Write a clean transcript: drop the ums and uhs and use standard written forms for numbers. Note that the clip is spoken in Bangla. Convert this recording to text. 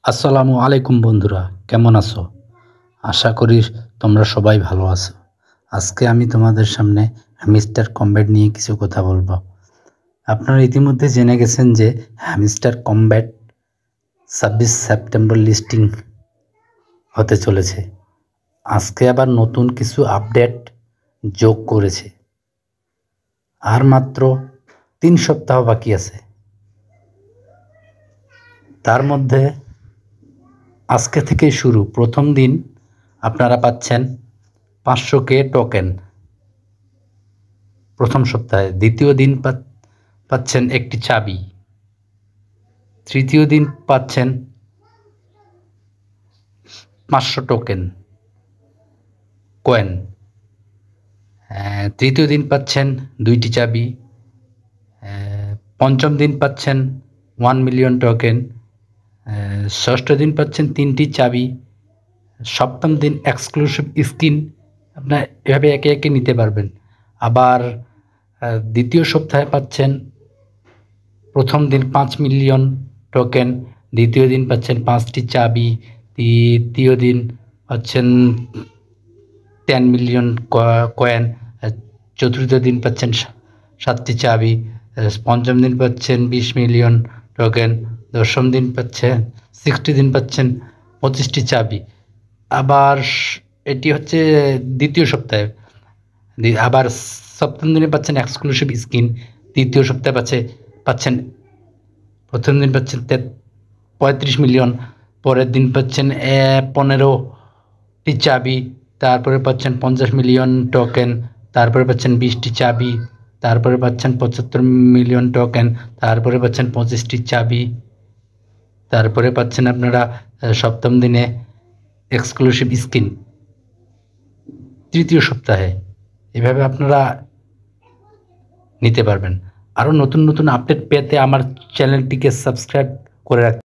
আসসালামু আলাইকুম বন্ধুরা, কেমন আছো? আশা করি তোমরা সবাই ভালো আছো। আজকে আমি তোমাদের সামনে হ্যামস্টার কমব্যাট নিয়ে কিছু কথা বলবো। আপনারা ইতিমধ্যে জেনে গেছেন যে হ্যামস্টার কমব্যাট 26 সেপ্টেম্বর লিস্টিং হতে চলেছে। আজকে আবার নতুন কিছু আপডেট যোগ করেছে। আর মাত্র 3 সপ্তাহ বাকি আছে। তার মধ্যে আজকে থেকেই শুরু। প্রথম দিন আপনারা পাচ্ছেন 500K টোকেন প্রথম সপ্তাহে। দ্বিতীয় দিন পাচ্ছেন একটি চাবি। তৃতীয় দিন পাচ্ছেন 500 টোকেন কয়েন। তৃতীয় দিন পাচ্ছেন 2টি চাবি। পঞ্চম দিন পাচ্ছেন 1 মিলিয়ন টোকেন। ষষ্ঠ দিন পাচ্ছেন 3টি চাবি। সপ্তম দিন এক্সক্লুসিভ স্কিন। আপনার এভাবে একে একে নিতে পারবেন। আবার দ্বিতীয় সপ্তাহে পাচ্ছেন প্রথম দিন 5 মিলিয়ন টোকেন, দ্বিতীয় দিন পাচ্ছেন 5টি চাবি, তৃতীয় দিন পাচ্ছেন 10 মিলিয়ন কয়েন, চতুর্থ দিন পাচ্ছেন 7টি চাবি, পঞ্চম দিন পাচ্ছেন 20 মিলিয়ন টোকেন, দশম দিন পাচ্ছেন 60 দিন পাচ্ছেন 25টি চাবি। আবার এটি হচ্ছে দ্বিতীয় সপ্তাহে। আবার সপ্তম দিনে পাচ্ছেন এক্সক্লুসিভ স্কিন। তৃতীয় সপ্তাহে পাচ্ছেন প্রথম দিন পাচ্ছেন 35 মিলিয়ন, পরের দিন পাচ্ছেন 15টি চাবি, তারপরে পাচ্ছেন 50 মিলিয়ন টোকেন, তারপরে পাচ্ছেন 20টি চাবি, তারপরে পাচ্ছেন 75 মিলিয়ন টোকেন, তারপরে পাচ্ছেন 25টি চাবি, তারপরে পাচ্ছেন আপনারা সপ্তম দিনে এক্সক্লুসিভ স্কিন তৃতীয় সপ্তাহে। এভাবে আপনারা নিতে পারবেন। আরও নতুন নতুন আপডেট পেতে আমার চ্যানেলটিকে সাবস্ক্রাইব করে রাখতে